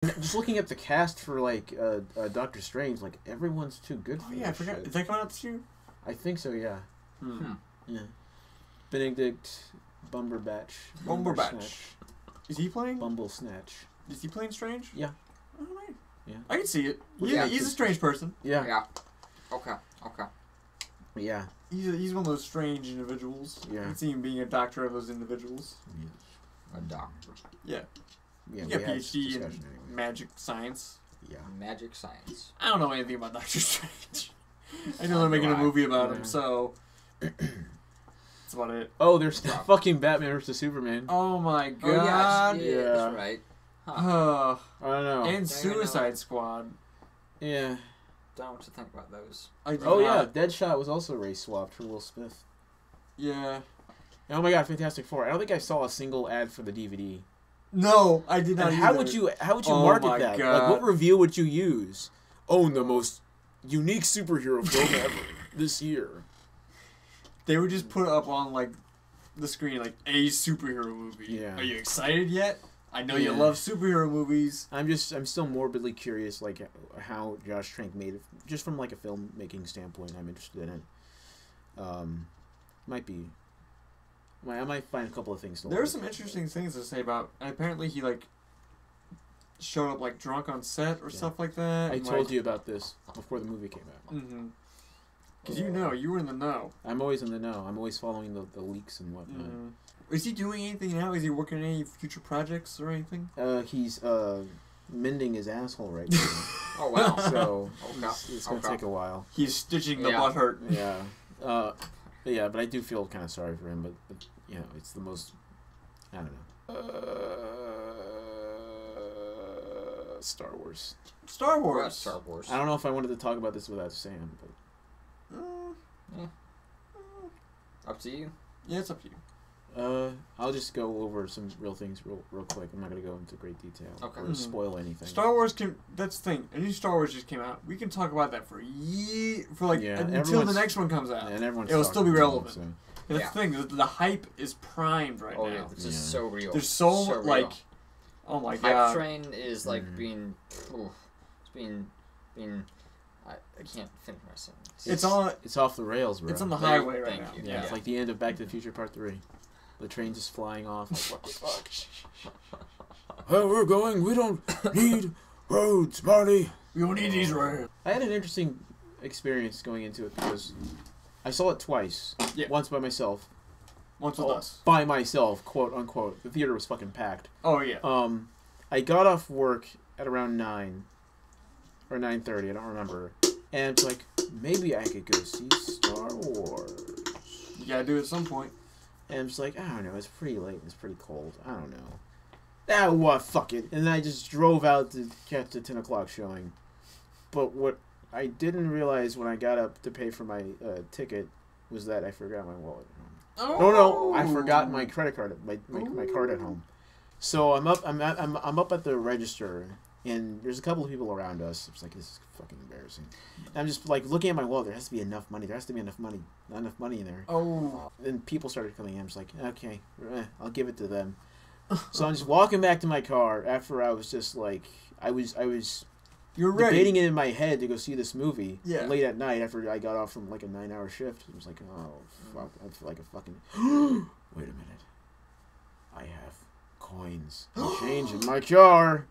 Just looking at the cast for like Doctor Strange, like everyone's too good for I forgot. shit. Is that coming out this year? I think so. Yeah. Yeah. Benedict Cumberbatch. Is he playing? Bumble Snatch. Is he playing Strange? Yeah. Oh, right. Yeah. I can see it. Well, Yeah, yeah, he's a strange person. Yeah. Yeah. Okay. Yeah. He's one of those strange individuals. Yeah. I can see him being a doctor of those individuals. A doctor. Yeah. Yeah, we had PhD in discussion anyway. magic science. Yeah. Magic science. I don't know anything about Doctor Strange. I know they're making a movie about him, so that's about it. Oh, there's fucking Batman vs Superman. Oh my god. Oh, yeah, Yeah. that's right. Huh. I don't know. And Suicide Squad. Yeah. Don't know what to think about those. Oh yeah, Deadshot was also race swapped for Will Smith. Yeah. Oh my god, Fantastic Four! I don't think I saw a single ad for the DVD. No, I did not. And how would you Oh market my that? God. Like, what review would you use? Own the most unique superhero film ever this year. They would just put up on like the screen like a superhero movie. Yeah. Are you excited yet? I know you Yeah. love superhero movies. I'm still morbidly curious, like how Josh Trank made it, just from like a filmmaking standpoint. I'm interested in it. I might find a couple of things to There are like. some interesting things to say about. And apparently, he like showed up like drunk on set or stuff like that. I and, told like, you about this before the movie came out. Mm-hmm. Because you were in the know. I'm always in the know. I'm always following the leaks and whatnot. Mm-hmm. Is he doing anything now? Is he working on any future projects or anything? He's mending his asshole right now. Oh wow. So Okay. it's gonna take a while. He's stitching the Yeah. butt hurt. Yeah. Yeah, but I do feel kind of sorry for him. But you know, it's the most. I don't know. Star Wars. Star What Wars. about Star Wars? I don't know if I wanted to talk about this without Sam, but Up to you. Yeah, it's up to you. I'll just go over some real things real quick. I'm not gonna go into great detail Okay. or spoil anything. Star Wars can. That's the thing. A new Star Wars just came out. We can talk about that for until the everyone's- next one comes out. and everyone's It'll still be talking about relevant. it, so. That's Yeah. the thing. The hype is primed right Oh now. yeah, this is Yeah. so real. There's so real. like, oh my Hype god. train is like Mhm. being, it's being. I can't finish my sentence. It's on. It's off the rails, bro. It's on the Thank- highway right thank now. you. Yeah, Yeah. it's like the end of Back to the Future Part 3. The train just flying off. Like, what the fuck? Where we're going, we don't need roads, Marty. We don't need these roads. I had an interesting experience going into it because I saw it twice. Yeah. Once by myself. Once with us. By myself, quote unquote. The theater was fucking packed. Oh yeah. I got off work at around 9 or 9:30, I don't remember. And it's like, maybe I could go see Star Wars. You gotta do it at some point. And I'm just like, I don't know, it's pretty late, it's pretty cold, I don't know. Ah, what, fuck it. And I just drove out to catch the 10 o'clock showing. But what I didn't realize when I got up to pay for my ticket was that I forgot my wallet at home. Oh No, I forgot my credit card, my card at home. So I'm up at the register, and there's a couple of people around us. It's like, this is fucking embarrassing. And I'm just like looking at my wallet. There has to be enough money. Not enough money in there. Oh. Then people started coming in. I'm just like, okay, I'll give it to them. So I'm just walking back to my car after I was just like, I was You're ready. debating it in my head to go see this movie Yeah. late at night after I got off from like a 9-hour shift. I was like, oh fuck, I feel like a fucking. Wait a minute, I have coins and change in my car.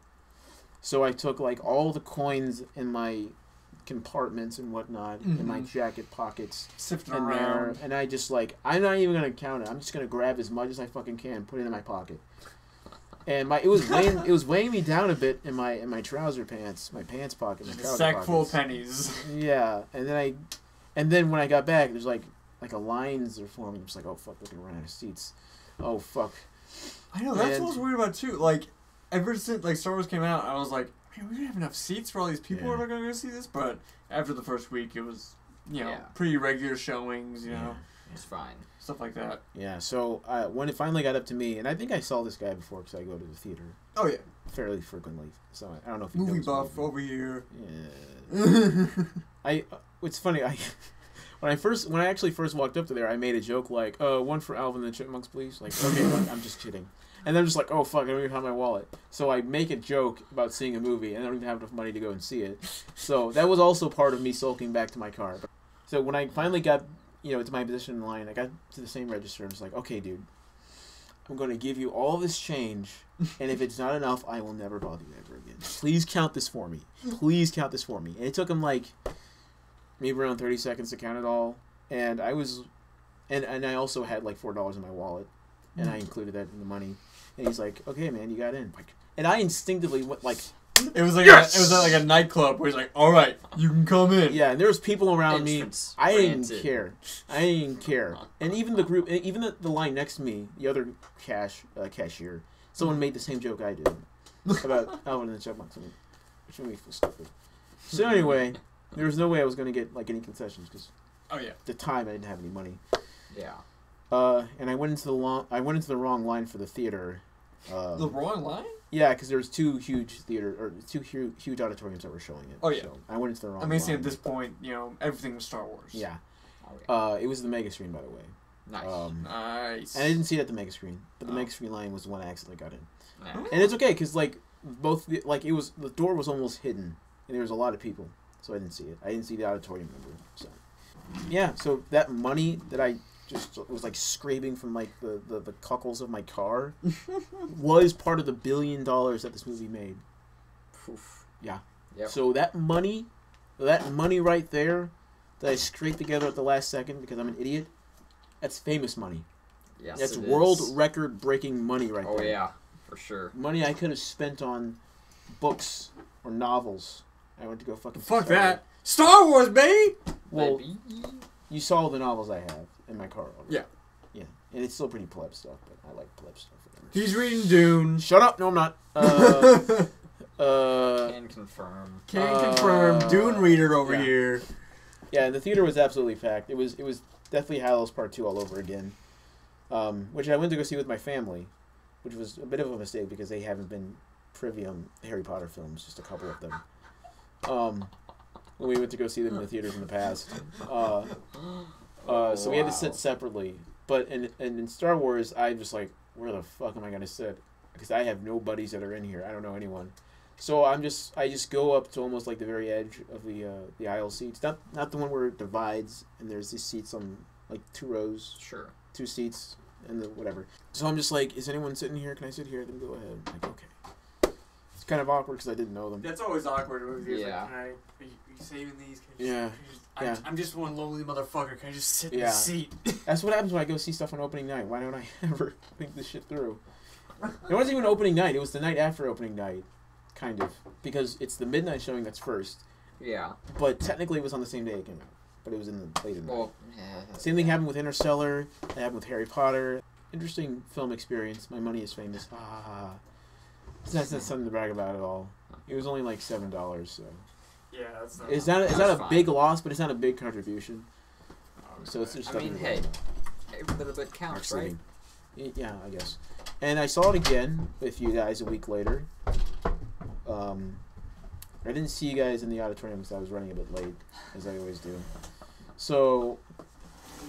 So I took like all the coins in my compartments and whatnot in my jacket pockets Sifting and there, around. and I just like, I'm not even gonna count it. I'm just gonna grab as much as I fucking can, put it in my pocket. And it was weighing me down a bit in my trouser pants, my pants pocket, my trouser Sack full of pockets. pennies. Yeah, and then when I got back, there's like a lines are forming. I'm just like, oh fuck, we're gonna run out of seats. Oh fuck. I know, that's And- what I was worried about too. Like, ever since like Star Wars came out, I was like, man, we don't have enough seats for all these people Yeah. who are going to go see this. But after the first week, it was, Yeah. pretty regular showings, you know, It's fine. stuff like that. Yeah. So when it finally got up to me, and I think I saw this guy before because I go to the theater Oh yeah, fairly frequently. So I don't know if he movie knows buff me. over here. Yeah. It's funny. When I actually first walked up to there, I made a joke like, "One for Alvin and the Chipmunks, please." Like, okay, look, I'm just kidding. And I'm just like, oh fuck, I don't even have my wallet. So I make a joke about seeing a movie, and I don't even have enough money to go and see it. So that was also part of me sulking back to my car. So when I finally got, to my position in line, I got to the same register, and I was like, okay, dude, I'm going to give you all this change, and if it's not enough, I will never bother you ever again. Please count this for me. Please count this for me. And it took him like maybe around 30 seconds to count it all, and I was, and I also had like $4 in my wallet, and I included that in the money. And he's like, okay, man, you got in. And I instinctively went like, it was like yes! it was like a nightclub where he's like, all right, you can come in. Yeah, and there was people around Entrance me. I didn't granted. care. I didn't care. And even the group, even the line next to me, the other cashier, someone made the same joke I did about Alvin and the Chipmunks. Which made me feel stupid. So anyway, there was no way I was going to get like any concessions because at the time I didn't have any money. Yeah. And I went into the wrong line for the theater. The wrong line? Yeah, because there was two huge huge auditoriums that were showing it. Oh yeah. So I went into the wrong. I mean, line. at this point, everything was Star Wars. Yeah. Oh, yeah. It was the mega screen, by the way. Nice. Nice. And I didn't see it at the mega screen, but the mega screen line was the one I accidentally got in. Yeah. And it's okay because like the door was almost hidden, and there was a lot of people, so I didn't see it. I didn't see the auditorium number. So yeah, so that money that I just was like scraping from like the cockles of my car was part of the $1 billion that this movie made. Oof. Yeah. Yep. So that money right there that I scraped together at the last second because I'm an idiot, that's famous money. Yes, That's it world is. record breaking money right Oh there. yeah, for sure. Money I could have spent on books or novels. I went to go fucking Fuck Star that. Star Wars, baby! Well, Baby. you saw the novels I have in my car already. Yeah. Yeah. And it's still pretty pleb stuff, but I like pleb stuff. Whatever. He's reading Dune. Shut up! No, I'm not. Can confirm. Can't confirm. Dune reader over yeah. here. Yeah, and the theater was absolutely packed. It was Deathly Hallows Part 2 all over again. Which I went to go see with my family, which was a bit of a mistake because they haven't been privy on Harry Potter films, just a couple of them. When we went to go see them in the theaters in the past. So we had to sit separately. But in Star Wars, I'm just like, where the fuck am I going to sit? Because I have no buddies that are in here. I don't know anyone. So I just go up to almost like the very edge of the aisle seats. Not the one where it divides and there's these seats on like 2 rows. Sure. 2 seats and whatever. So I'm just like, is anyone sitting here? Can I sit here? Then go ahead. I'm like, okay. It's kind of awkward because I didn't know them. That's always awkward. When you're Yeah. like, are you saving these? Yeah. I'm just one lonely motherfucker. Can I just sit in Yeah. the seat? That's what happens when I go see stuff on opening night. Why don't I ever think this shit through? It wasn't even opening night. It was the night after opening night, kind of. Because it's the midnight showing that's first. Yeah. But technically it was on the same day it came out. But it was in the later night. Well, yeah. Same thing happened with Interstellar. It happened with Harry Potter. Interesting film experience. My money is famous. That's not something to brag about at all. It was only like $7, so Yeah, that's not. it's not That's a fine. big loss, but it's not a big contribution. So it's just. I mean, something to hey, brag about. every little bit counts, right? Yeah, I guess. And I saw it again with you guys a week later. I didn't see you guys in the auditorium because I was running a bit late, as I always do. So,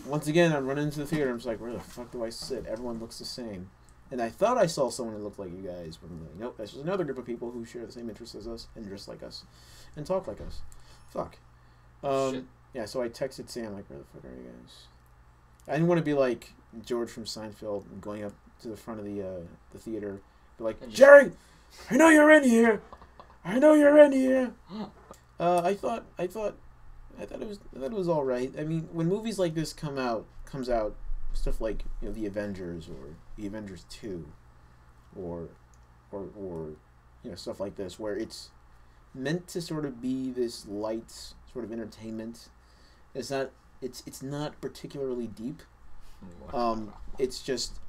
once again, I'm running into the theater. I'm just like, where the fuck do I sit? Everyone looks the same. And I thought I saw someone who looked like you guys, but I'm like, nope, that's just another group of people who share the same interests as us and dress like us and talk like us. Fuck. Shit. Yeah, so I texted Sam, like, where the fuck are you guys? I didn't want to be like George from Seinfeld and going up to the front of the theater, be like, Jerry, I know you're in here. I know you're in here. I thought it was all right. I mean, when movies like this comes out, stuff like the Avengers or the Avengers 2, or stuff like this, where it's meant to sort of be this light sort of entertainment. It's not particularly deep. It's just,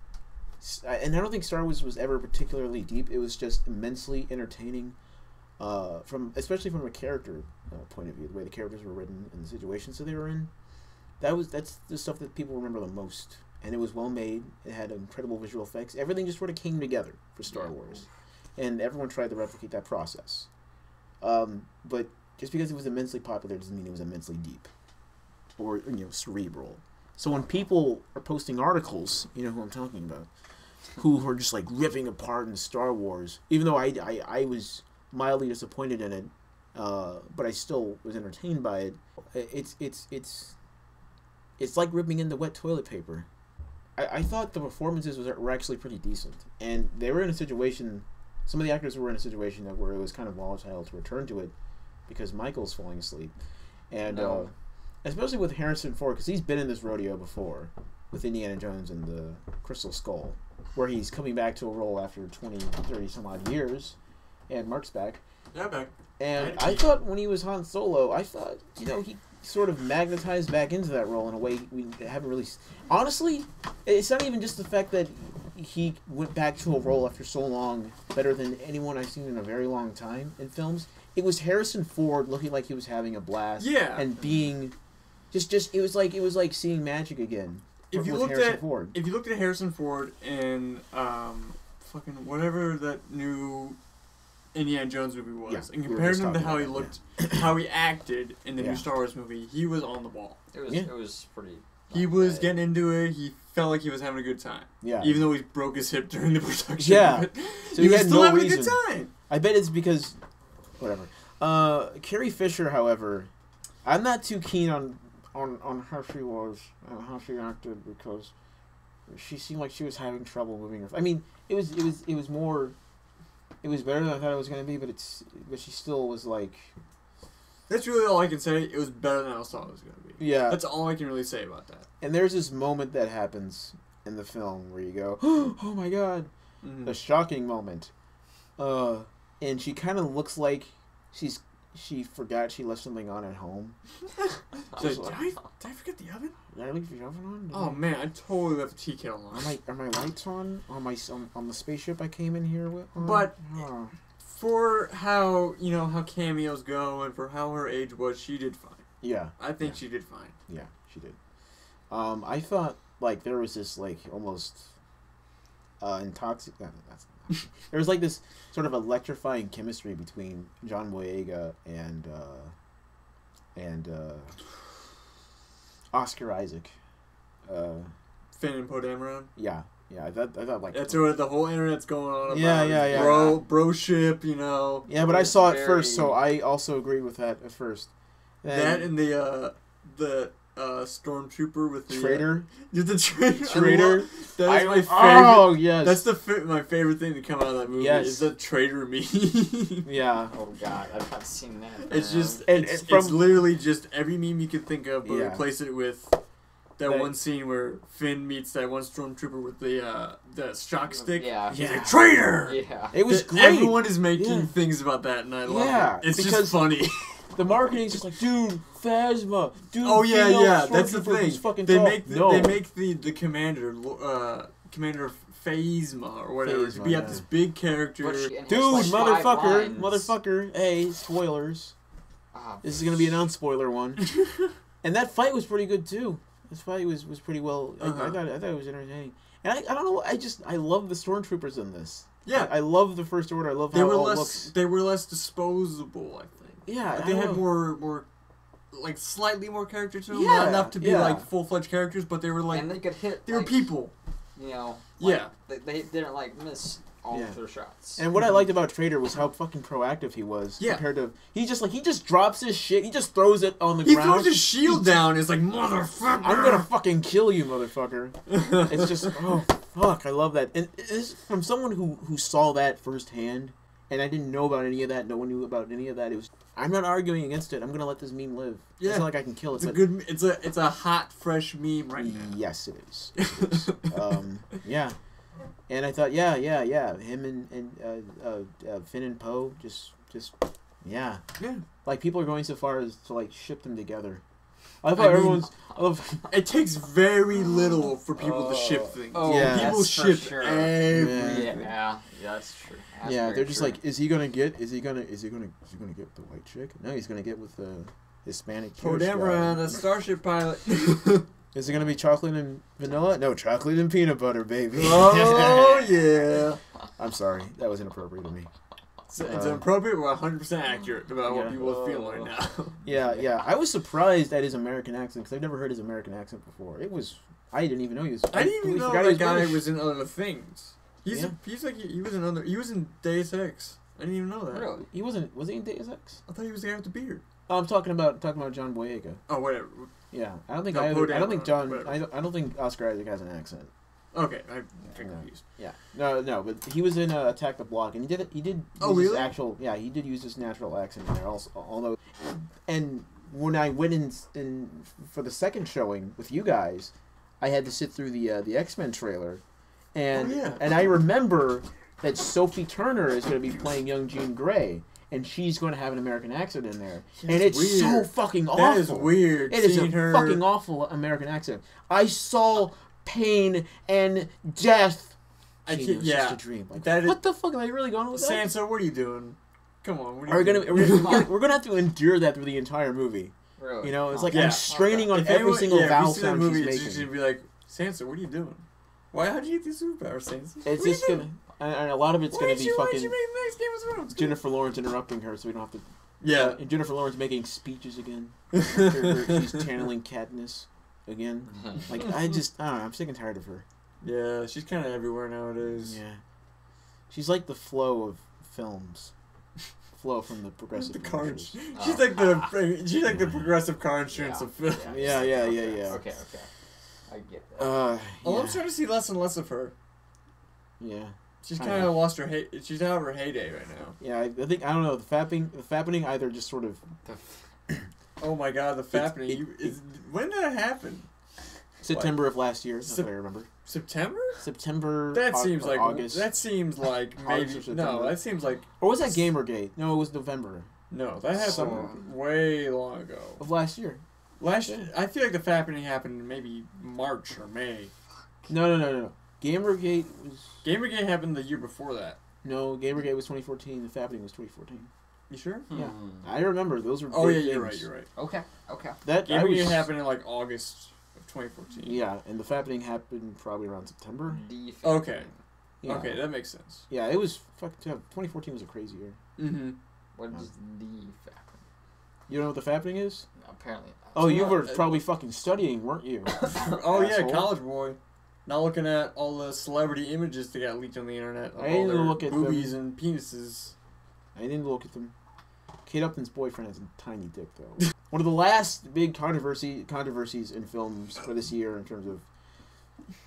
and I don't think Star Wars was ever particularly deep. It was just immensely entertaining, especially from a character point of view, the way the characters were written and the situations that they were in. That's the stuff that people remember the most, and it was well made. It had incredible visual effects. Everything just sort of came together for Star Wars, and everyone tried to replicate that process. But just because it was immensely popular doesn't mean it was immensely deep or cerebral. So when people are posting articles, you know who I'm talking about, who were just like ripping apart in Star Wars. Even though I was mildly disappointed in it, but I still was entertained by it. It's like ripping into wet toilet paper. I thought the performances were actually pretty decent, and they were in a situation. Some of the actors were in a situation where it was kind of volatile to return to it because Michael's falling asleep, and especially with Harrison Ford, because he's been in this rodeo before with Indiana Jones and the Crystal Skull, where he's coming back to a role after 20, 30 some odd years, and Mark's back. Yeah, back. And I thought when he was Han Solo, I thought, he sort of magnetized back into that role in a way we haven't really... Honestly, it's not even just the fact that he went back to a role after so long, better than anyone I've seen in a very long time in films. It was Harrison Ford looking like he was having a blast. Yeah. And being... Just it was like seeing magic again. If you looked at Harrison Ford and fucking whatever that new Indiana Jones movie was, and compared him to how he looked, how he acted in the new Star Wars movie, he was on the ball. It was pretty. He was getting into it. He felt like he was having a good time. Yeah. Even though he broke his hip during the production. Yeah. So he was still having a good time. I bet it's because, whatever. Carrie Fisher, however, I'm not too keen on how she was and how she acted because she seemed like she was having trouble moving her. I mean, it was more. It was better than I thought it was going to be, but she still was like... That's really all I can say. It was better than I thought it was going to be. Yeah. That's all I can really say about that. And there's this moment that happens in the film where you go, oh my god. Mm-hmm. A shocking moment. And she kind of looks like she forgot she left something on at home. So, did I forget the oven? Did I leave the oven on? Oh man, I totally left the tea kettle on. Are my lights on the spaceship I came in here with? But for how how cameos go and for how her age was, she did fine. Yeah, I think she did fine. Yeah, she did. I thought like there was this like almost intoxicating. There was like this sort of electrifying chemistry between John Boyega and Oscar Isaac. Finn and Poe Dameron? Yeah. I thought like... That's what the whole internet's going on about. Yeah. Bro-ship, Yeah, but I saw it first, so I also agreed with that at first. That and the stormtrooper with the... Traitor? The traitor? Traitor? That is my favorite. Oh, yes. That's my favorite thing to come out of that movie is the traitor meme. Yeah. Oh, God. I've not seen that. It's just... It's literally just every meme you can think of, but replace it with... That one scene where Finn meets that one stormtrooper with the shock stick. Yeah. He's like, traitor! Yeah. It was great. Everyone is making things about that, and I love it. It's just funny. The marketing's just like, dude, Phasma. Dude, oh, yeah. That's the thing. They make the commander, Commander Phasma, or whatever, to be this big character. Dude, motherfucker. Hey, spoilers. This is going to be a non-spoiler one. And that fight was pretty good, too. This fight was pretty well. I thought it was entertaining, and I don't know. I love the stormtroopers in this. Yeah, I love the First Order. I love how it looks. They were less disposable, I think. Yeah, they had more, like slightly more character to them. Yeah, not enough to be like full-fledged characters, but they were like. And they could hit. They were people. They didn't like miss all of their shots. And what I liked about Trader was how fucking proactive he was. Yeah. Compared to he just drops his shit. He just throws it on the ground. He throws his shield down. It's like, motherfucker. I'm gonna fucking kill you, motherfucker. It's just fuck. I love that. And it's from someone who saw that firsthand, and I didn't know about any of that. No one knew about any of that. I'm not arguing against it. I'm gonna let this meme live. Yeah. It's not like I can kill it. It's a hot, fresh meme right now. Yes, it is. Yeah. And I thought, him and Finn and Poe, just like people are going so far as to like ship them together. I thought it takes very little for people to ship things. People ship everything. Yeah, that's true. They're just like, is he gonna get the white chick? No, he's gonna get with the Hispanic. Poe Dameron, the Starship pilot. Is it gonna be chocolate and vanilla? No, chocolate and peanut butter, baby. Oh yeah. I'm sorry, that was inappropriate of me. It's inappropriate, but 100% accurate about what people are feeling right now. Yeah. I was surprised at his American accent because I've never heard his American accent before. It was I didn't even know he was. I didn't even know that guy was in other things. He's like he was in other. He was in Deus Ex. I didn't even know that. Really? He wasn't. Was he in Deus Ex? I thought he was the guy with the beard. Oh, I'm talking about John Boyega. Oh, whatever. Yeah, I don't think No, I don't think John. whatever. I don't think Oscar Isaac has an accent. Okay, I'm confused. Yeah, no, but he was in Attack the Block, and he did. Oh, use his really? he did use his natural accent in there. Also, although, and when I went in for the second showing with you guys, I had to sit through the X-Men trailer, and I remember that Sophie Turner is going to be playing young Jean Grey. And she's going to have an American accent in there. Yeah, and it's weird. so fucking awful. That is weird. It is a fucking awful American accent. I saw pain and death. It was just a dream. Like, what the fuck? Am I really going with that? Sansa, what are you doing? Come on. What are you doing? We're gonna have to endure that through the entire movie. Really? You know, it's like I'm straining on every single vowel sound she's making. It's just gonna be like, Sansa, what are you doing? How'd you get these superpowers, Sansa? It's just gonna... And a lot of it's going to be fucking... Why did you make the next Game of Thrones? Jennifer Lawrence interrupting her so we don't have to... Yeah. And Jennifer Lawrence making speeches again. She's channeling Katniss again. Like, I don't know. I'm sick and tired of her. Yeah, she's kind of everywhere nowadays. Yeah. She's like the Flow of films. Flow from the progressive carnage. She's like the progressive car insurance of film. Yeah. Okay. I get that. I'm starting to see less and less of her. Yeah. She's kind of lost her she's out of her heyday right now. Yeah, I think, I don't know, the fappening either just sort of... Oh my god, the fappening. When did that happen? September of last year, that's what I remember. September? September, That seems like August. That seems like maybe... No, that seems like... Or was that Gamergate? No, it was November. No, that happened way long ago. Of last year. Last year? I feel like the fappening happened maybe March or May. No. Gamergate happened the year before that. No, Gamergate was 2014. The fappening was 2014. You sure? Yeah, I remember those were. Oh yeah, things. you're right. Okay. That Gamergate happened in like August of 2014. Yeah, and the fappening happened probably around September. Okay. Yeah. Okay, that makes sense. Yeah, it was 2014 was a crazy year. Mm-hmm. What is the fappening? You don't know what the fappening is? No, apparently. Oh, you were probably fucking studying, weren't you? Oh yeah, college boy. Not looking at all the celebrity images that got leaked on the internet. I didn't look at boobies and penises. I didn't look at them. Kate Upton's boyfriend has a tiny dick, though. One of the last big controversies in films for this year, in terms of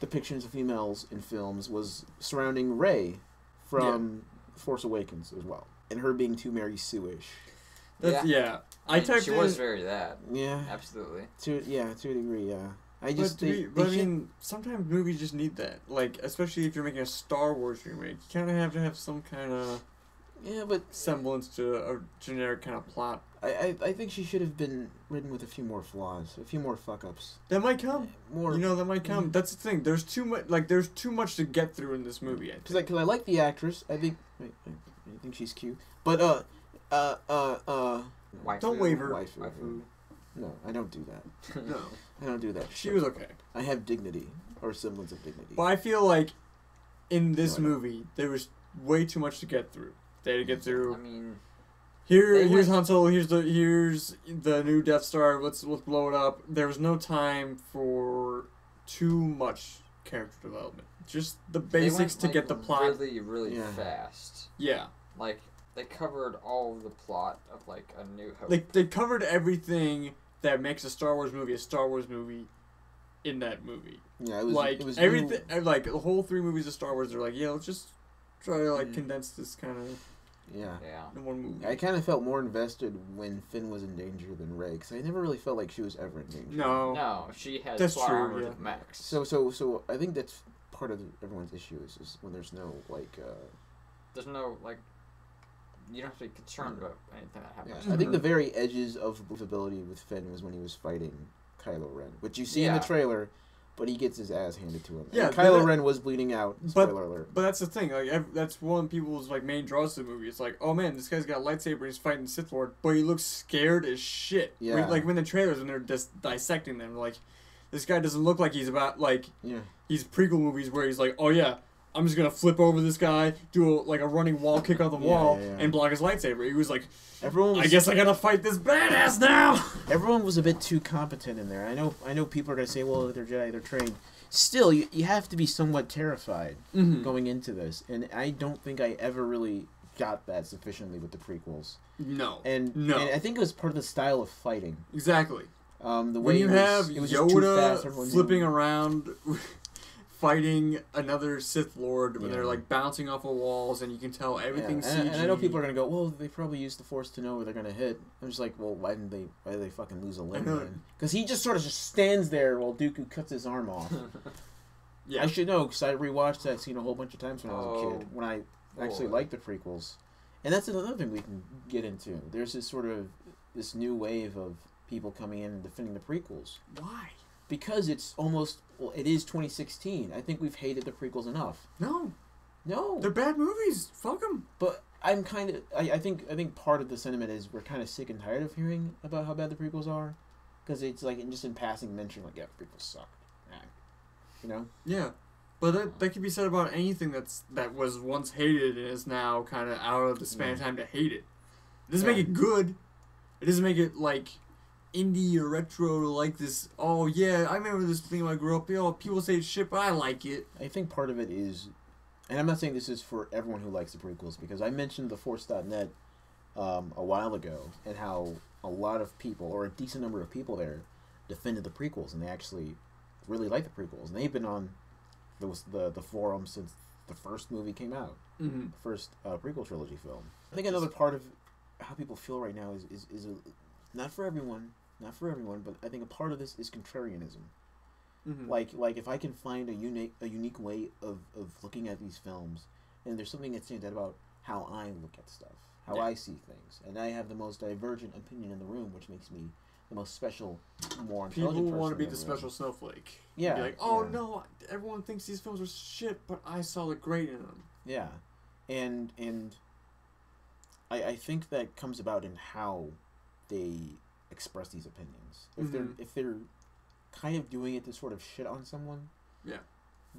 depictions of females in films, was surrounding Rey from Force Awakens as well, and her being too Mary Sue-ish. Yeah. She was very that. Yeah. Absolutely. To a degree, yeah. I mean, sometimes movies just need that. Like, especially if you're making a Star Wars remake, you kind of have to have some kind of semblance to a generic kind of plot. I think she should have been written with a few more flaws, a few more fuck-ups. That might come. That might come. Mm-hmm. That's the thing. There's too much. Like, there's too much to get through in this movie. Because I like the actress. I think she's cute. But don't waver. Waifu. No, I don't do that. No. I don't do that. She was okay. I have dignity, or semblance of dignity. But I feel like in this movie, there was way too much to get through. They had to get through. I mean, here's Han Solo. Here's the new Death Star. Let's blow it up. There was no time for too much character development. Just the basics to get the plot really fast. Yeah. Like, they covered all of the plot of like A New Hope. They covered everything that makes a Star Wars movie in that movie. Yeah, it was everything. Like the whole 3 movies of Star Wars, they're like, yeah, let's just try to condense this kind of in one movie. I kind of felt more invested when Finn was in danger than Rey, because I never really felt like she was ever in danger. No, she has plot armor to max. So I think that's part of everyone's issue is when there's no there's no you don't have to be concerned about anything that happens. Yeah, I think the very edges of believability with Finn was when he was fighting Kylo Ren, which you see in the trailer, but he gets his ass handed to him. Yeah, and Kylo Ren was bleeding out. Spoiler alert. But that's the thing. Like, that's one of people's main draws to the movie. It's like, oh man, this guy's got a lightsaber and he's fighting the Sith Lord, but he looks scared as shit. Yeah. When the trailers, when they're just dissecting them, like, this guy doesn't look like he's about these prequel movies where he's like, oh yeah, I'm just gonna flip over this guy, do a running wall kick off the wall, and block his lightsaber. He was like, I guess I gotta fight this badass now. Everyone was a bit too competent in there. I know people are gonna say, well, they're Jedi, they're trained. still, you have to be somewhat terrified Mm-hmm. going into this, and I don't think I ever really got that sufficiently with the prequels. No. And I think it was part of the style of fighting. Exactly. The way When you have it was just too fast, Yoda everyone flipping knew. around, fighting another Sith Lord when Yeah. they're like bouncing off of walls, and you can tell everything's CG. And I know people are gonna go, well, they probably used the Force to know where they're gonna hit. I'm just like, well, why did they fucking lose a limb then? Because he just sort of just stands there while Dooku cuts his arm off. Yeah. I should know because I rewatched that scene a whole bunch of times when I was a Oh, kid. When I actually boy. liked the prequels, and that's another thing we can get into. There's this new wave of people coming in and defending the prequels Why? because it is 2016. I think we've hated the prequels enough. No. No, They're bad movies. Fuck them. but I'm kind of I think part of the sentiment is we're kind of sick and tired of hearing about how bad the prequels are, because it's like just in passing mention like, yeah, the prequels suck. You know? Yeah. But that could be said about anything that was once hated and is now kind of out of the span of time to hate it. It doesn't make it good. It doesn't make it like indie or retro like this. Oh yeah, I remember this thing when I grew up. Yo, people say it's shit, but I like it. I think part of it is, and I'm not saying this is for everyone who likes the prequels, because I mentioned the Force.net a while ago, and how a lot of people, or a decent number of people there, defended the prequels, and they actually really like the prequels, and they've been on the forum since the first movie came out, Mm-hmm. the first prequel trilogy film. I think another part of how people feel right now is not for everyone, but I think a part of this is contrarianism. Mm-hmm. Like if I can find a unique way of looking at these films, and there's something that stands out about how I look at stuff, how I see things, and I have the most divergent opinion in the room, which makes me the most special, more intelligent People person want to be in the room. special snowflake. Yeah. Be like, oh yeah. no, everyone thinks these films are shit, but I saw the great in them. Yeah, and I think that comes about in how they express these opinions. If they're kind of doing it to sort of shit on someone, Yeah.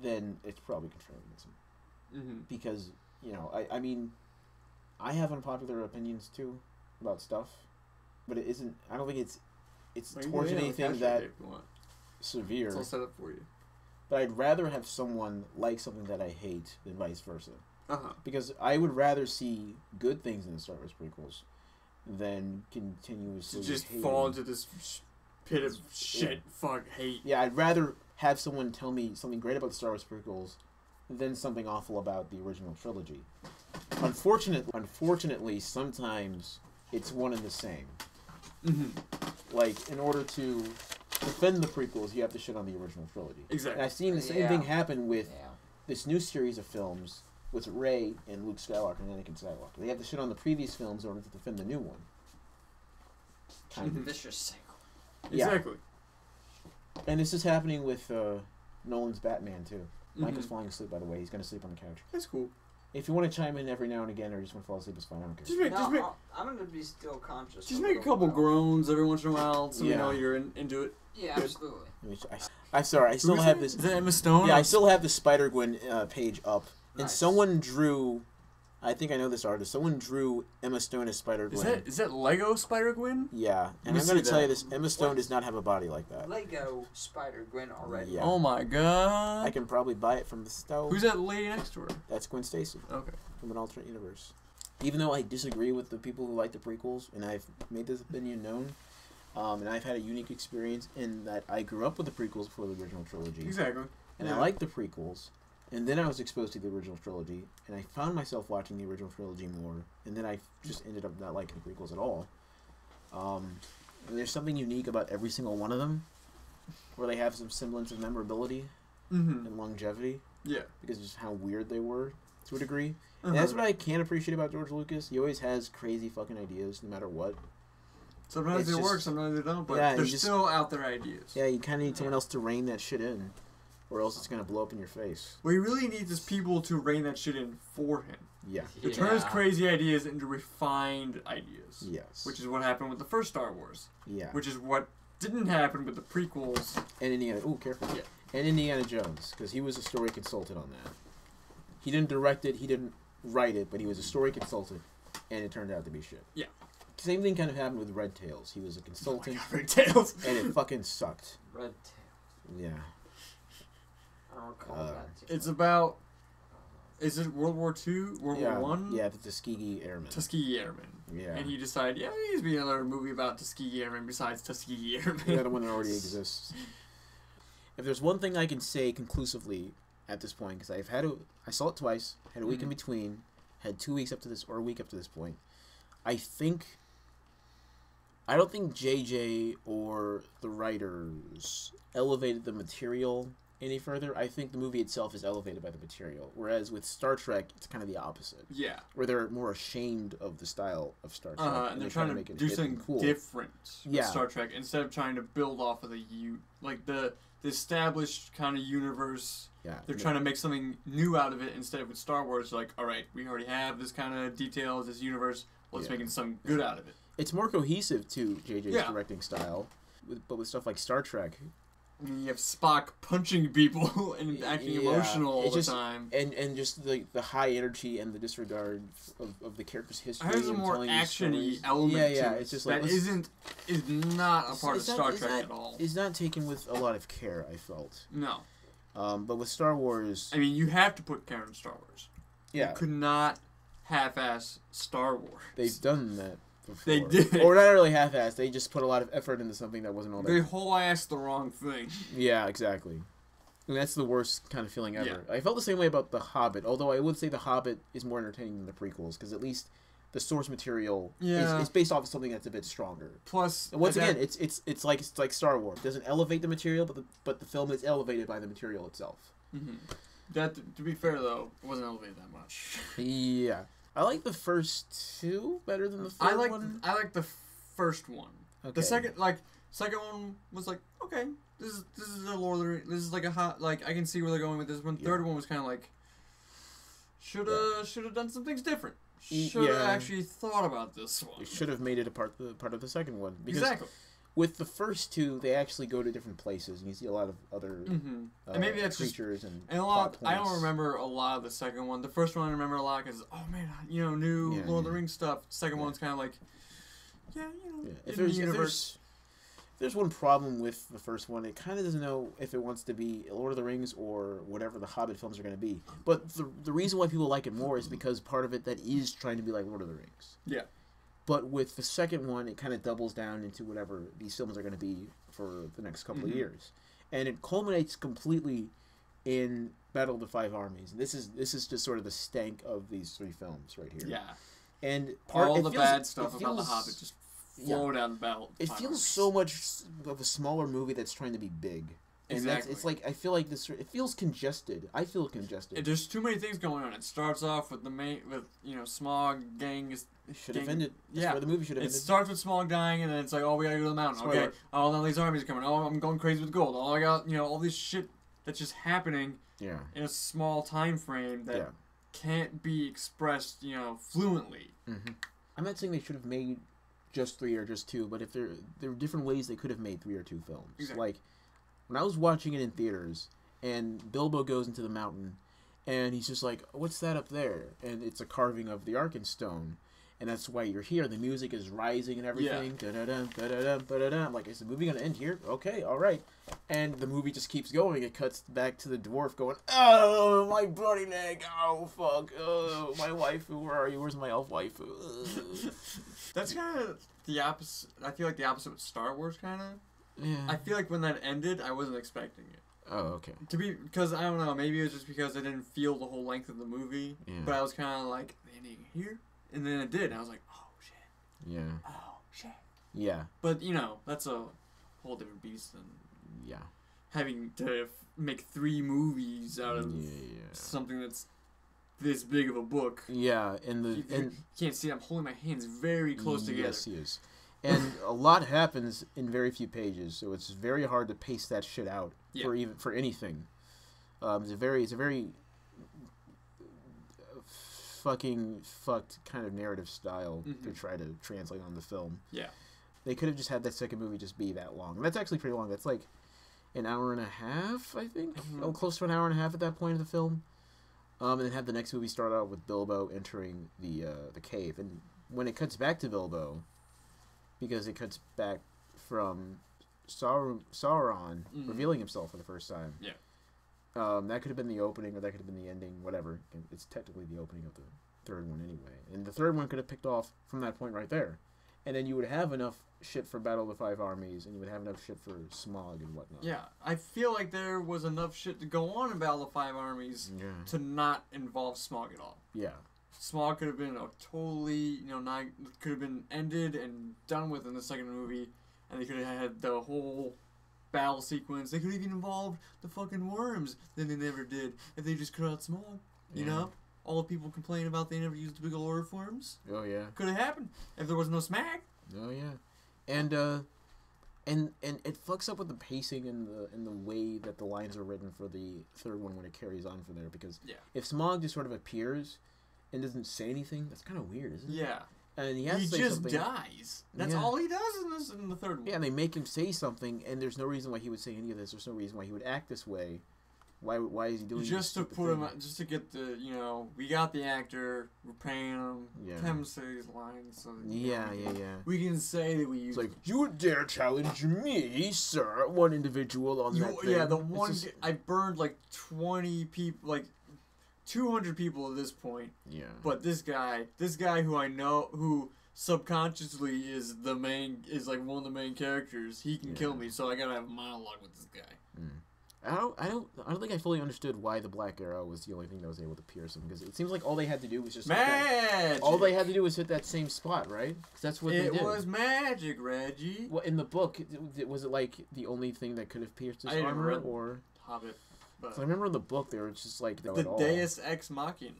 then it's probably contrarianism. Mm-hmm. Because, I mean, I have unpopular opinions too about stuff, but it isn't. I don't think it's towards anything that severe. It's all set up for you. But I'd rather have someone like something that I hate than vice versa. Uh-huh. Because I would rather see good things in the Star Wars prequels than continuously To just hating. fall into this pit of shit, fuck, hate. Yeah, I'd rather have someone tell me something great about the Star Wars prequels than something awful about the original trilogy. Unfortunately, sometimes it's one and the same. Mm-hmm. Like, in order to defend the prequels, you have to shit on the original trilogy. Exactly. And I've seen the same thing happen with this new series of films with Rey and Luke Skywalker and Anakin Skywalker. They have to shit on the previous films in order to defend the new one. Kind of. Vicious cycle. Yeah. Exactly. And this is happening with Nolan's Batman, too. Mike is Mhm. falling asleep, by the way. He's going to sleep on the couch. That's cool. If you want to chime in every now and again or just want to fall asleep, it's fine. I don't care. I'm gonna be still conscious. Just a make a little couple while. groans every once in a while, so we Yeah. know you're into it. Yeah, absolutely. I'm sorry. I still Who's have it? this. Is that Emma Stone? Yeah, I still have the Spider-Gwen page up. And Nice. someone drew... I think I know this artist. Someone drew Emma Stone as Spider-Gwen. Is that Lego Spider-Gwen? Yeah. And me I'm going see to tell you that. this. Emma Stone What? does not have a body like that. Lego Spider-Gwen already. Yeah. Oh my god. I can probably buy it from the store. Who's that lady next to her? That's Gwen Stacy Okay. from an alternate universe. Even though I disagree with the people who like the prequels, and I've made this opinion known, and I've had a unique experience in that I grew up with the prequels before the original trilogy. Exactly. And I liked the prequels, and then I was exposed to the original trilogy, and I found myself watching the original trilogy more, and then I just ended up not liking the prequels at all. There's something unique about every single one of them, where they have some semblance of memorability Mm-hmm. and longevity, Yeah. because of just how weird they were, to a degree. Uh-huh. And that's what I can appreciate about George Lucas. He always has crazy fucking ideas, no matter what. Sometimes It's they just- work, sometimes they don't, but Yeah, they're you just- still out there ideas. Yeah, you kind of need someone else to rein that shit in, or else it's going to blow up in your face. What he really needs is people to rein that shit in for him. Yeah. To turn his crazy ideas into refined ideas. Yes. Which is what happened with the first Star Wars. Yeah. Which is what didn't happen with the prequels. And Indiana... Ooh, careful. Yeah. And Indiana Jones, because he was a story consultant on that. He didn't direct it, he didn't write it, but he was a story consultant, and it turned out to be shit. Yeah. Same thing kind of happened with Red Tails. He was a consultant, Red Tails. and it fucking sucked. Red Tail. Yeah. don't recall that. It's about. Is it World War II? World War One? Yeah, the Tuskegee Airmen. Tuskegee Airmen. Yeah. And he decided, there needs to be another movie about Tuskegee Airmen besides Tuskegee Airmen. Yeah, the one that already exists. If there's one thing I can say conclusively at this point, because I saw it twice, had a week in between, had 2 weeks up to this, or a week up to this point. I don't think JJ or the writers elevated the material any further. I think the movie itself is elevated by the material, whereas with Star Trek, it's kind of the opposite. Yeah. Where they're more ashamed of the style of Star Trek. And they're trying to make it do something cool. Different with Star Trek instead of trying to build off of the established kind of universe. Yeah. They're trying to make something new out of it instead of with Star Wars, like, all right, we already have this kind of details, this universe, let's make something good out of it. It's more cohesive to JJ's directing style, but with stuff like Star Trek, I mean, you have Spock punching people and acting emotional all the time. And just the high energy and the disregard of the character's history. There's a more action-y element to it. It's just like, that is not a part of Star Trek at all. It's not taken with a lot of care, I felt. No. But with Star Wars... I mean, you have to put care in Star Wars. Yeah. You could not half-ass Star Wars. They've done that. Before. They did. Or not really half-assed. They just put a lot of effort into something that wasn't all that. They whole-assed the wrong thing. Yeah, exactly. And that's the worst kind of feeling ever. Yeah. I felt the same way about The Hobbit, although I would say The Hobbit is more entertaining than the prequels, because at least the source material is based off of something that's a bit stronger. Plus, and once again, it's like Star Wars. It doesn't elevate the material, but the film is elevated by the material itself. Mm-hmm. That, to be fair though, it wasn't elevated that much. Yeah. I like the first two better than the third one. I like the first one. Okay. The second one was like, okay, this is a Lord of the Rings. This is like a hot, like, I can see where they're going with this one. Third one was kind of like, should have done some things different. Should have actually thought about this one. You should have made it a part of the second one. Because exactly. With the first two, they actually go to different places, and you see a lot of other and maybe that's creatures and a lot. I don't remember a lot of the second one. The first one I remember a lot because new Lord of the Rings stuff. Second one's kind of like, If there's one problem with the first one, it kind of doesn't know if it wants to be Lord of the Rings or whatever the Hobbit films are going to be. But the reason why people like it more is because part of it that is trying to be like Lord of the Rings. Yeah. But with the second one, it kind of doubles down into whatever these films are going to be for the next couple of years, and it culminates completely in Battle of the Five Armies. And this is just sort of the stank of these three films right here. Yeah, and bad stuff about the Hobbit just flow down the battle. It feels so much of a smaller movie that's trying to be big. And exactly. It's like, I feel like it feels congested. I feel congested. There's too many things going on. It starts off with Smaug gang should have ended. That's where the movie should have ended. It starts with Smaug dying, and then it's like, oh, we gotta go to the mountain. Spoiler. Okay. Oh, now these armies are coming. Oh, I'm going crazy with gold. Oh, I got, all this shit that's just happening in a small time frame that can't be expressed, fluently. Mm-hmm. I'm not saying they should have made just 3 or just 2, but if there are different ways they could have made 3 or 2 films. Exactly. Like, when I was watching it in theaters, and Bilbo goes into the mountain, and he's just like, what's that up there? And it's a carving of the Arkenstone. And that's why you're here. The music is rising and everything. Da-da-dum, da-da-dum, da-da-dum. I'm like, is the movie going to end here? Okay, all right. And the movie just keeps going. It cuts back to the dwarf going, oh, my bloody leg. Oh, fuck. Oh, my waifu. Where are you? Where's my elf waifu? That's kind of the opposite. I feel like the opposite with Star Wars, kind of. Yeah. I feel like when that ended, I wasn't expecting it. Oh, okay. Because, I don't know, maybe it was just because I didn't feel the whole length of the movie. Yeah. But I was kind of like, the ending here? And then it did, and I was like, oh, shit. Yeah. Oh, shit. Yeah. But, that's a whole different beast than having to make 3 movies out of something that's this big of a book. Yeah, and you can't see it. I'm holding my hands very close together. Yes, he is. And a lot happens in very few pages, so it's very hard to pace that shit out for anything. It's a very fucking fucked kind of narrative style to try to translate on the film. Yeah. They could have just had that second movie just be that long. And that's actually pretty long. That's like an hour and a half, I think. Oh, close to an hour and a half at that point of the film. And then have the next movie start out with Bilbo entering the cave. And when it cuts back to Bilbo, because it cuts back from Sauron revealing himself for the first time. Yeah. That could have been the opening, or that could have been the ending, whatever. It's technically the opening of the third one anyway. And the third one could have picked off from that point right there. And then you would have enough shit for Battle of the Five Armies, and you would have enough shit for Smog and whatnot. Yeah, I feel like there was enough shit to go on in Battle of the Five Armies to not involve Smog at all. Yeah. Smog could have been a totally, could have been ended and done with in the second movie, and they could have had the whole battle sequence. They could have even involved the fucking worms that they never did if they just cut out Smog. You know? All the people complain about they never used the big old earthworms. Oh, yeah. Could have happened if there was no smack. Oh, yeah. And it fucks up with the pacing and the way that the lines are written for the third one when it carries on from there. Because if Smog just sort of appears and doesn't say anything, that's kind of weird, isn't it? Yeah. And he has to say just something. dies. That's all he does in the third one. Yeah, and they make him say something, and there's no reason why he would say any of this. There's no reason why he would act this way. Why is he doing just this to put him, just to get the, we got the actor, we're paying him, let him say his lines. So that, we can say that we use. It's like, you would dare challenge me, sir? One individual on that thing. Yeah, the one I burned like 20 people, like 200 people at this point. Yeah. But this guy who I know, who subconsciously is like one of the main characters, he can kill me. So I gotta have a monologue with this guy. I don't think I fully understood why the Black Arrow was the only thing that was able to pierce him, because it seems like all they had to do was just magic. All they had to do was hit that same spot, right? Because that's what they did. It was magic, Reggie. Well, in the book, was it like the only thing that could have pierced his armor, or Hobbit? But I remember in the book they were just like the Deus Ex Machina.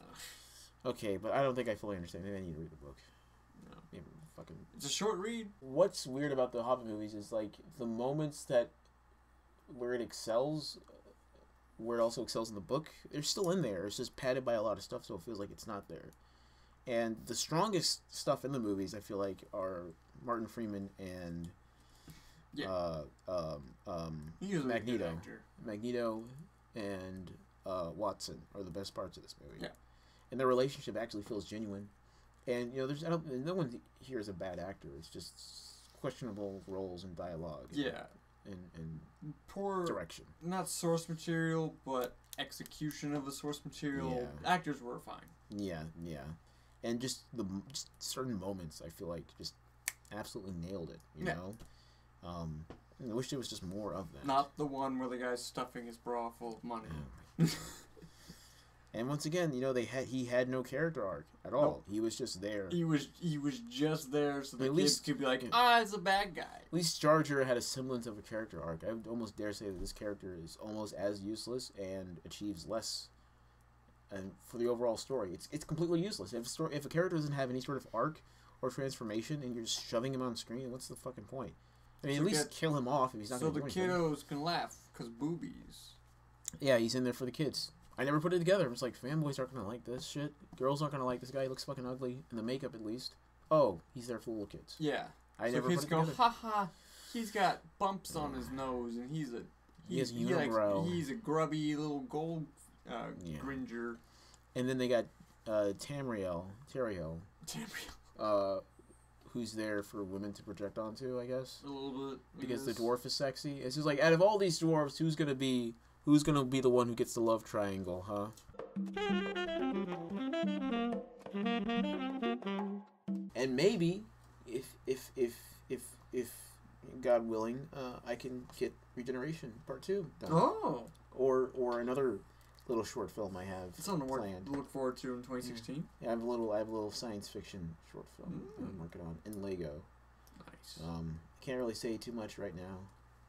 Okay, but I don't think I fully understand. Maybe I need to read the book. No, maybe fucking. It's a short read. What's weird about the Hobbit movies is like the moments that. Where it excels, where it also excels in the book, they're still in there. It's just padded by a lot of stuff, so it feels like it's not there. And the strongest stuff in the movies, I feel like, are Martin Freeman and Magneto. Magneto and Watson are the best parts of this movie. Yeah. And their relationship actually feels genuine. And no one here is a bad actor. It's just questionable roles and dialogue. Yeah. And poor direction. Not source material, but execution of the source material. Yeah. Actors were fine. Yeah. And just certain moments, I feel like just absolutely nailed it. You know. I wish there was just more of that. Not the one where the guy's stuffing his bra full of money. And once again, he had no character arc at all. Nope. He was just there. He was just there so the kids could be like, it's a bad guy. At least Jar Jar had a semblance of a character arc. I would almost dare say that this character is almost as useless and achieves less. And for the overall story, it's completely useless. If a character doesn't have any sort of arc or transformation, and you're just shoving him on screen, what's the fucking point? I mean, at least kill him off if he's not going to do anything. So the kiddos can laugh because boobies. Yeah, he's in there for the kids. I never put it together. It's like, fanboys aren't going to like this shit. Girls aren't going to like this guy. He looks fucking ugly. In the makeup, at least. Oh, he's there for little kids. Yeah. I never put it together. Ha, he's got bumps on his nose, and he has unibrow. He's a grubby little gold gringer. And then they got Tamriel, who's there for women to project onto, I guess. A little bit. Because the dwarf is sexy. It's just like, out of all these dwarves, who's gonna be the one who gets the love triangle, huh? And maybe, if God willing, I can get Regeneration Part 2 done. Oh. Or another little short film I have something to look forward to in 2016. Yeah, I have a little science fiction short film I'm working on in Lego. Nice. Can't really say too much right now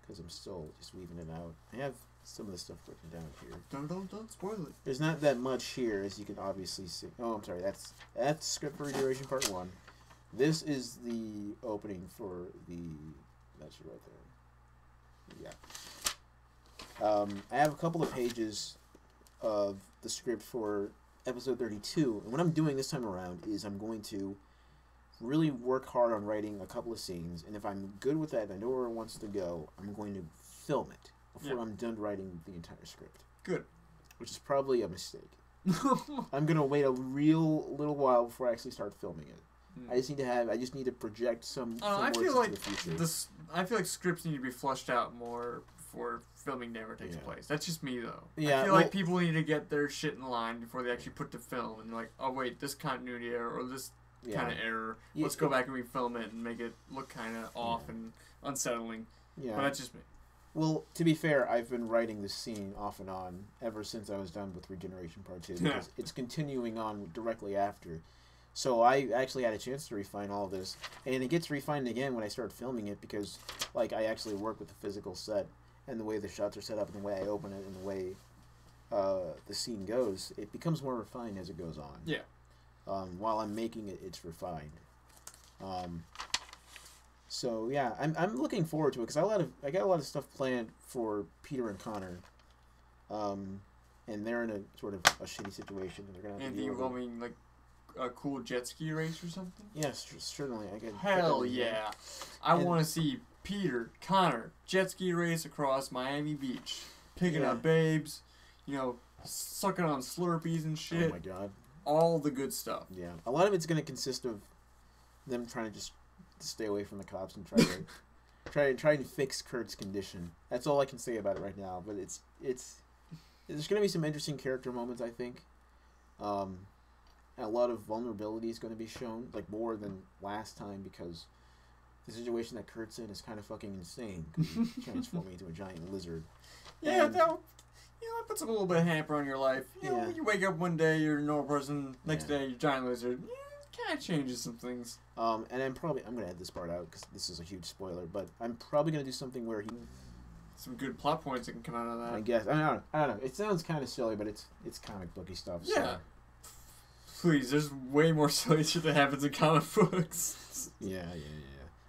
because I'm still just weaving it out. I have some of the stuff written down here. Don't spoil it. There's not that much here, as you can obviously see. Oh, I'm sorry. That's script for Regeneration Part 1. This is the opening for the. That's right there. Yeah. I have a couple of pages of the script for episode 32, and what I'm doing this time around is I'm going to really work hard on writing a couple of scenes, and if I'm good with that and I know where it wants to go, I'm going to film it before I'm done writing the entire script. Good. Which is probably a mistake. I'm going to wait a little while before I actually start filming it. I just need to project some I feel words like into the future. I feel like scripts need to be fleshed out more before filming never takes Yeah. place. That's just me, though. Yeah, I feel like people need to get their shit in line before they actually put to film. And they're like, oh, wait, this continuity error or this kind of error. Let's go back and refilm it and make it look kind of off and unsettling. Yeah. But that's just me. Well, to be fair, I've been writing this scene off and on ever since I was done with Regeneration Part 2. Because it's continuing on directly after. So I actually had a chance to refine all of this. And it gets refined again when I start filming it because, like, I actually work with the physical set and the way the shots are set up and the way I open it and the way the scene goes. It becomes more refined as it goes on. Yeah. While I'm making it, it's refined. So yeah, I'm looking forward to it because I got a lot of stuff planned for Peter and Connor, and they're in a sort of a shitty situation. And they're gonna have Anything involving like a cool jet ski race or something? Yes, certainly. I could. Hell yeah! I want to see Peter, Connor, jet ski race across Miami Beach, picking up babes, sucking on Slurpees and shit. Oh my god! All the good stuff. Yeah, a lot of it's gonna consist of them trying to just stay away from the cops and try and fix Kurt's condition. That's all I can say about it right now. But it's there's gonna be some interesting character moments, I think. And a lot of vulnerability is gonna be shown, like more than last time, because the situation that Kurt's in is kind of fucking insane. He's transforming into a giant lizard. Yeah, that puts a little bit of hamper on your life. You know, you wake up one day, you're a normal person. Next day, you're a giant lizard. Kind of changes some things. And I'm gonna edit this part out because this is a huge spoiler. But I'm probably gonna do something where he. Some good plot points that can come out of that. I guess I don't know. It sounds kind of silly, but it's comic booky stuff. Yeah. So. Please, there's way more silly shit that happens in comic books. Yeah.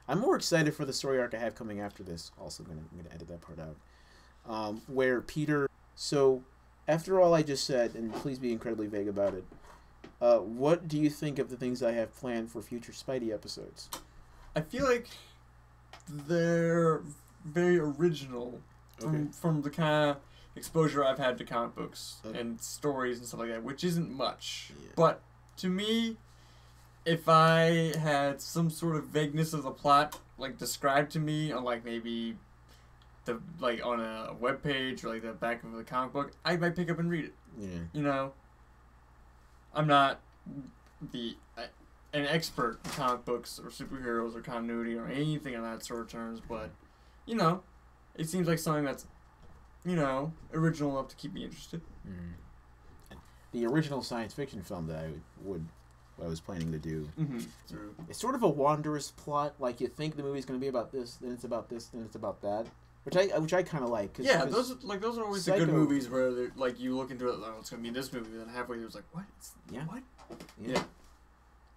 I'm more excited for the story arc I have coming after this. Also, I'm gonna edit that part out. Where Peter. So, after all I just said, and please be incredibly vague about it. What do you think of the things I have planned for future Spidey episodes? I feel like they're very original from the kind of exposure I've had to comic books and stories and stuff like that, which isn't much. Yeah. But to me, if I had some sort of vagueness of the plot, like described to me on like maybe on a web page or like the back of the comic book, I might pick up and read it. Yeah. I'm not an expert in comic books or superheroes or continuity or anything on that sort of terms, but it seems like something that's original enough to keep me interested. The original science fiction film that I was planning to do. True. It's sort of a wanderous plot. Like you think the movie's going to be about this, then it's about this, then it's about that. Which I kind of like. Those are always the good movies where like you look into it, oh, it's gonna be this movie, then halfway there's like, what? What?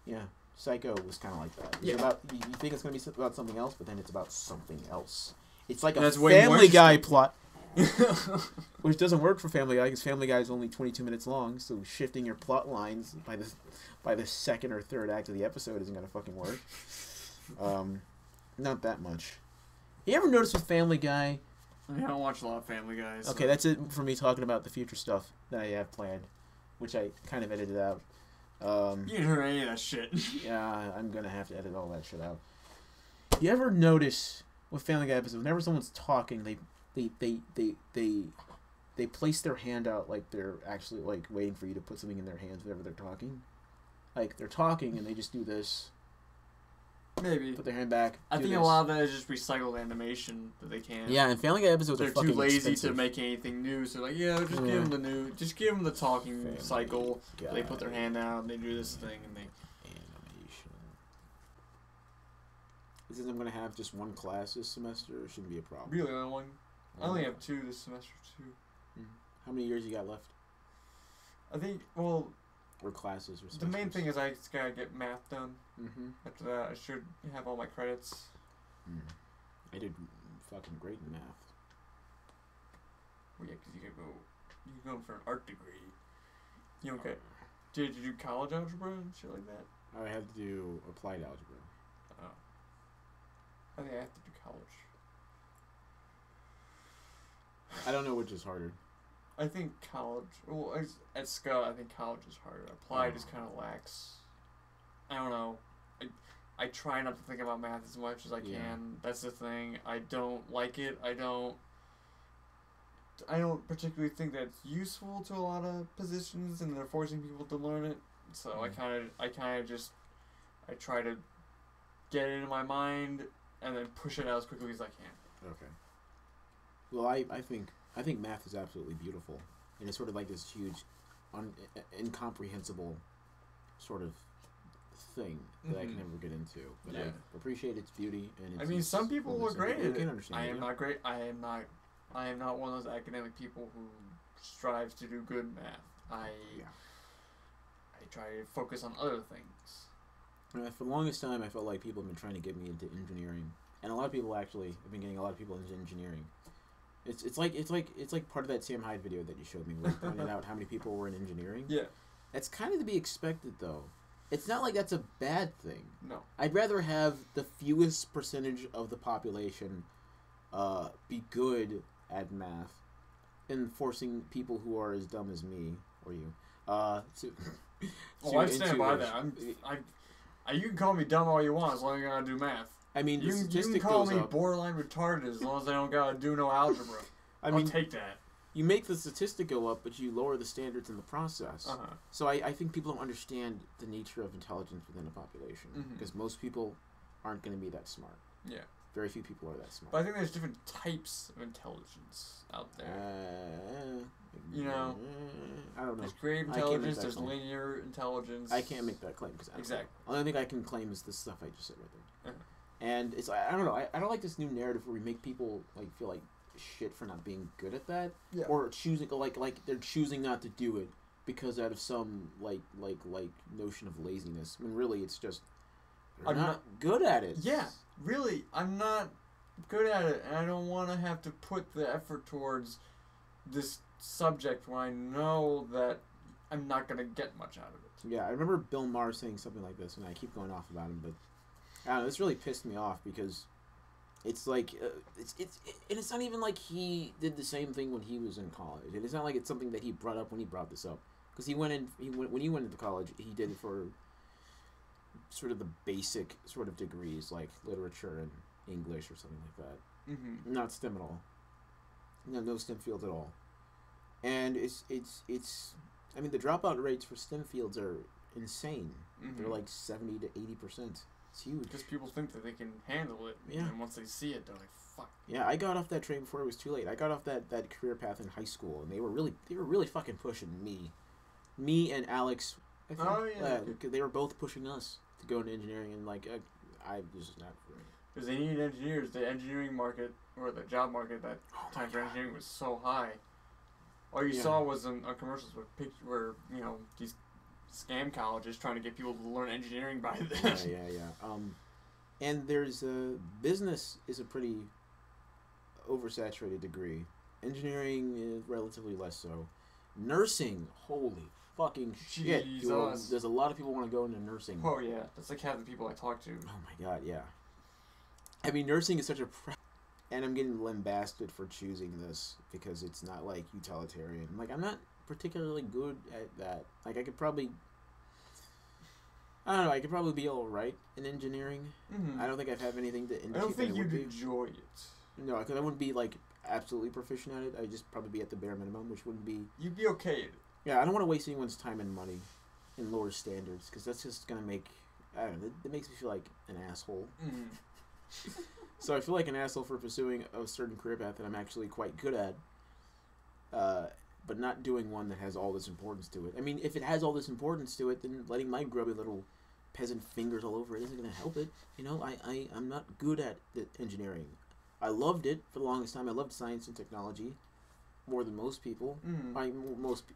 Yeah. Psycho was kind of like that. It's about, you think it's gonna be about something else, but then it's about something else. It's like a Family Guy plot, which doesn't work for Family Guy because Family Guy is only 22 minutes long. So shifting your plot lines by the second or third act of the episode isn't gonna fucking work. Not that much. You ever notice with Family Guy? I don't watch a lot of Family Guys. Okay, that's it for me talking about the future stuff that I have planned, which I kind of edited out. You didn't hear any of that shit. Yeah, I'm gonna have to edit all that shit out. You ever notice with Family Guy episodes, whenever someone's talking, they place their hand out like they're actually like waiting for you to put something in their hands whenever they're talking? Like they're talking and they just do this. Maybe. Put their hand back. I think a lot of that is just recycled animation that they can. Yeah, and Family Guy episodes they're are fucking too lazy expensive. to make anything new. So like, just give them the talking Family cycle. They put their hand out and they do this thing and they. Animation. Since I'm gonna have just one class this semester, it shouldn't be a problem. Really, only one. I only have 2 this semester too. How many years you got left? I think or classes or something. The main thing is I just gotta get math done. After that, I should have all my credits. I did fucking great in math. Well, yeah, because you're going for an art degree. You don't get. Did you do college algebra and shit like that? I had to do applied algebra. Oh. I think I have to do college. I don't know which is harder. I think college. Well, at Scott, I think college is harder. Applied is kind of lax. I don't know. I try not to think about math as much as I can. That's the thing. I don't like it. I don't don't particularly think that's useful to a lot of positions, and they're forcing people to learn it. So I try to get it in my mind and then push it out as quickly as I can. Okay. Well, I think math is absolutely beautiful, and it's sort of like this huge, incomprehensible sort of thing that I can never get into. But I appreciate its beauty, and I mean, some people are great at it. I am it. not great. I am not one of those academic people who strives to do good math. I try to focus on other things. For the longest time, I felt like people have been trying to get me into engineering, and a lot of people actually have been getting a lot of people into engineering. It's like part of that Sam Hyde video that you showed me, where you pointed out how many people were in engineering. Yeah, that's kind of to be expected, though. It's not like that's a bad thing. No, I'd rather have the fewest percentage of the population be good at math than forcing people who are as dumb as me or you to. I stand by that. You can call me dumb all you want as long as I gotta do math. I mean, you can call me borderline retarded as long as I don't gotta do no algebra. I'll take that. You make the statistic go up, but you lower the standards in the process. So I think people don't understand the nature of intelligence within a population, because most people aren't going to be that smart. Yeah. Very few people are that smart. But I think there's different types of intelligence out there. I don't know. There's creative intelligence, there's linear intelligence. I can't make that claim, because exactly. The only thing I can claim is the stuff I just said right there. And it's, I don't know, I don't like this new narrative where we make people feel like shit for not being good at that, or choosing like they're choosing not to do it because out of some like notion of laziness, when really it's just they're not good at it. Yeah, really, I'm not good at it, and I don't want to have to put the effort towards this subject when I know that I'm not gonna get much out of it. Yeah, I remember Bill Maher saying something like this, and I keep going off about him, but I don't know, this really pissed me off because it's like it's not even like he did the same thing when he was in college. And it's not like it's something that he brought up when he brought this up, because when he went into college, he did it for sort of the basic sort of degrees like literature and English or something like that. Not STEM at all. No STEM field at all. And it's I mean, the dropout rates for STEM fields are insane. They're like 70 to 80%. It's huge. Because people think that they can handle it, and once they see it, they're like, "Fuck." Yeah, I got off that train before it was too late. I got off that career path in high school, and they were really fucking pushing me and Alex. I think, they were both pushing us to go into engineering, and I was just not. Because they needed engineers. The engineering market, or the job market, that time for engineering was so high. All you saw was on commercials where these scam colleges trying to get people to learn engineering by this. Yeah. And there's business is a pretty oversaturated degree. Engineering is relatively less so. Nursing, holy fucking shit! There's a lot of people want to go into nursing. Oh yeah, that's like half the people I talk to. Oh my god, yeah. I mean, nursing is such a. And I'm getting lambasted for choosing this because it's not utilitarian. I'm not particularly good at that. I could probably be alright in engineering. I don't think I have anything to indicate. I don't think you'd enjoy it. No, because I wouldn't be absolutely proficient at it. I'd just probably be at the bare minimum, which wouldn't be. You'd be okay at it. Yeah, I don't want to waste anyone's time and money in lower standards, because that's just gonna make. I don't know. It makes me feel like an asshole. So I feel like an asshole for pursuing a certain career path that I'm actually quite good at, but not doing one that has all this importance to it. I mean, if it has all this importance to it, then letting my grubby little peasant fingers all over it isn't going to help it. I'm not good at the engineering. I loved it for the longest time. I loved science and technology more than most people. But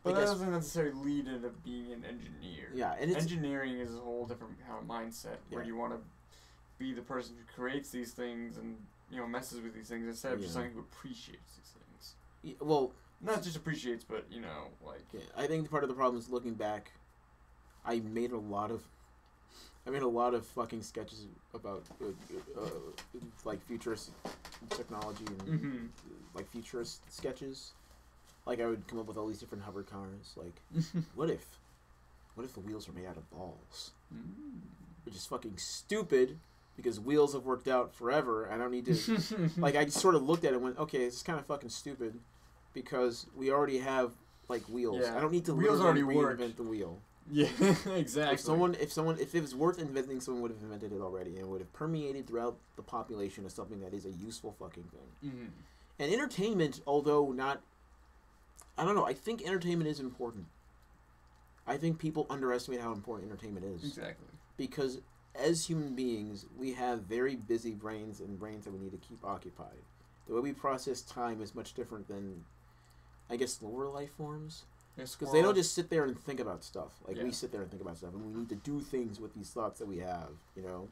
that doesn't necessarily lead into being an engineer. Yeah, and engineering is a whole different mindset where you want to be the person who creates these things and messes with these things instead of just someone who appreciates these things. Yeah, well, not just appreciates, but I think part of the problem is looking back. I made a lot of fucking sketches about futurist technology and futurist sketches. I would come up with all these different hover cars. What if the wheels are made out of balls? Which is fucking stupid. Because wheels have worked out forever. I don't need to. I just sort of looked at it and went, okay, this is kind of fucking stupid. because we already have like wheels. Yeah. I don't need to Wheels already reinvent the wheel. Yeah, exactly. If it was worth inventing, someone would have invented it already, and it would have permeated throughout the population as something that is a useful fucking thing. Mm-hmm. And entertainment, although not, I don't know. I think entertainment is important. I think people underestimate how important entertainment is. Exactly. Because as human beings, we have very busy brains and brains that we need to keep occupied. The way we process time is much different than, I guess, lower life forms. Because they don't just sit there and think about stuff. Like, we sit there and think about stuff. And we need to do things with these thoughts that we have, you know?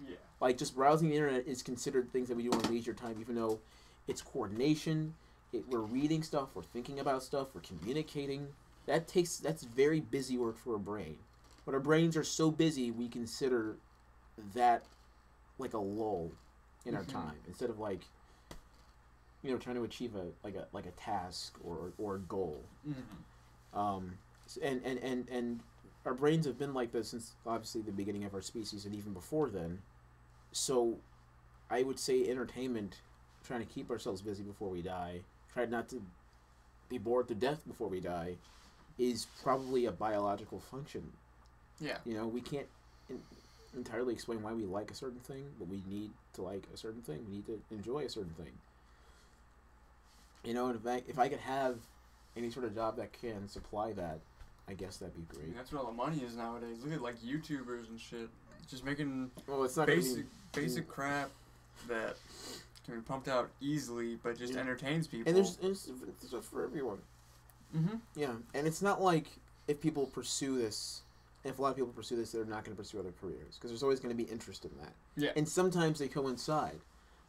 Yeah. Like, just browsing the internet is considered things that we do on leisure time, even though it's coordination. We're reading stuff. We're thinking about stuff. We're communicating. That's very busy work for a brain. But our brains are so busy, we consider that like a lull in our time. Instead of, like, you know, trying to achieve a task or a goal. Mm-hmm. And our brains have been like this since obviously the beginning of our species and even before then. So I would say entertainment, trying to keep ourselves busy before we die, try not to be bored to death before we die, is probably a biological function. Yeah. You know, we can't entirely explain why we like a certain thing, but we need to like a certain thing. We need to enjoy a certain thing. You know, and if I could have any sort of job that can supply that, I guess that'd be great. And that's where all the money is nowadays. Look at like YouTubers and shit, just making it's not basic crap that can be pumped out easily, but just entertains people. And there's for everyone. Mm-hmm. Yeah, and it's not like if people pursue this, and if a lot of people pursue this, they're not going to pursue other careers because there's always going to be interest in that. Yeah. And sometimes they coincide,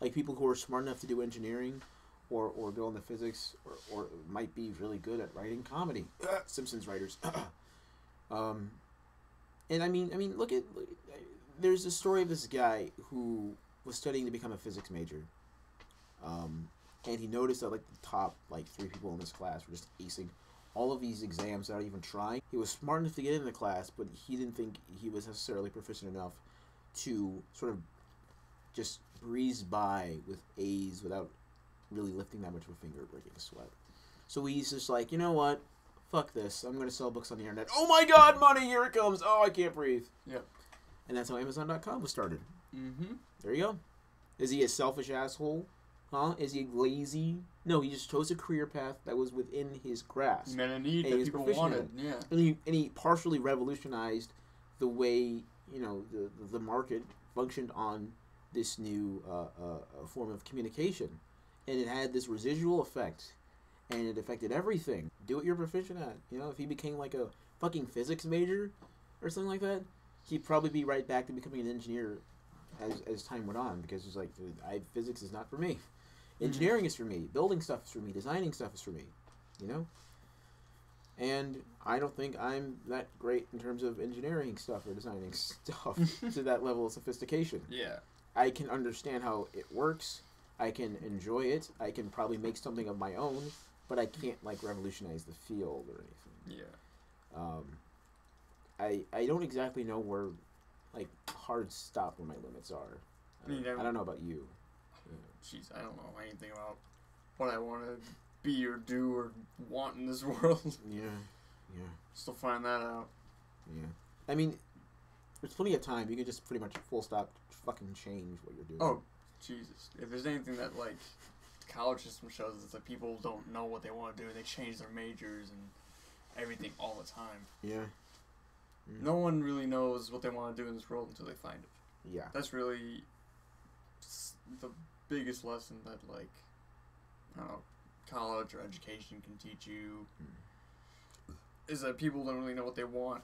like people who are smart enough to do engineering. Or go into physics, or might be really good at writing comedy. Simpsons writers. And I mean, look at there's a story of this guy who was studying to become a physics major. And he noticed that like the top like 3 people in this class were just acing all of these exams without even trying. He was smart enough to get into the class, but he didn't think he was necessarily proficient enough to sort of just breeze by with A's without really lifting that much of a finger, breaking a sweat. So he's just like, you know what? Fuck this. I'm going to sell books on the internet. Oh my god, money! Here it comes! Oh, I can't breathe. Yep. And that's how Amazon.com was started. Mm-hmm. There you go. Is he a selfish asshole? Huh? Is he lazy? No, he just chose a career path that was within his grasp. He met a need that people wanted. Yeah. And he partially revolutionized the way, you know, the market functioned on this new form of communication. And it had this residual effect, and it affected everything. Do what you're proficient at. You know, if he became like a fucking physics major or something like that, he'd probably be right back to becoming an engineer as time went on, because it's like, physics is not for me. Engineering is for me. Building stuff is for me. Designing stuff is for me. You know? And I don't think I'm that great in terms of engineering stuff or designing stuff to that level of sophistication. Yeah. I can understand how it works. I can enjoy it. I can probably make something of my own, but I can't like revolutionize the field or anything. Yeah. I don't exactly know where like hard stop where my limits are. I don't know about you. Jeez, I don't know anything about what I want to be or do or want in this world. Yeah. Still find that out. Yeah. I mean, there's plenty of time. You can just pretty much full stop fucking change what you're doing. Oh. Jesus. If there's anything that, like, the college system shows, it's like people don't know what they want to do. They change their majors and everything all the time. Yeah. No one really knows what they want to do in this world until they find it. Yeah. That's really the biggest lesson that, like, I don't know, college or education can teach you, is that people don't really know what they want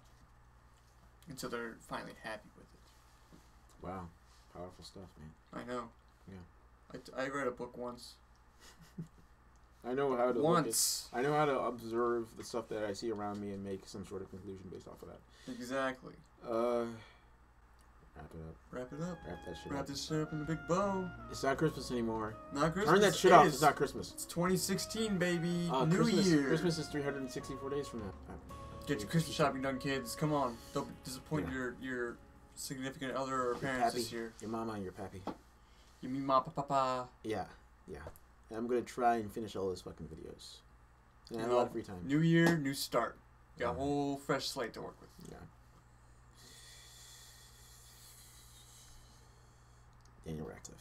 until they're finally happy with it. Wow. Powerful stuff, man. I know. Yeah. I read a book once. I know how to once. I know how to observe the stuff that I see around me and make some sort of conclusion based off of that. Exactly. Wrap it up. Wrap it up. Wrap that shit Wrap up. this shit up in a big bow. It's not Christmas anymore. Not Christmas. Turn that shit off. It's not Christmas. It's 2016, baby. New Christmas, year. Christmas is 364 days from now. Get your Christmas shopping done, kids. Come on. Don't disappoint your significant other or parents this year. Your mama and your pappy. You mean ma papa? Yeah. And I'm gonna try and finish all those fucking videos. Yeah, a lot of free time. New year, new start. Got a whole fresh slate to work with. Yeah. Daniel Radcliffe.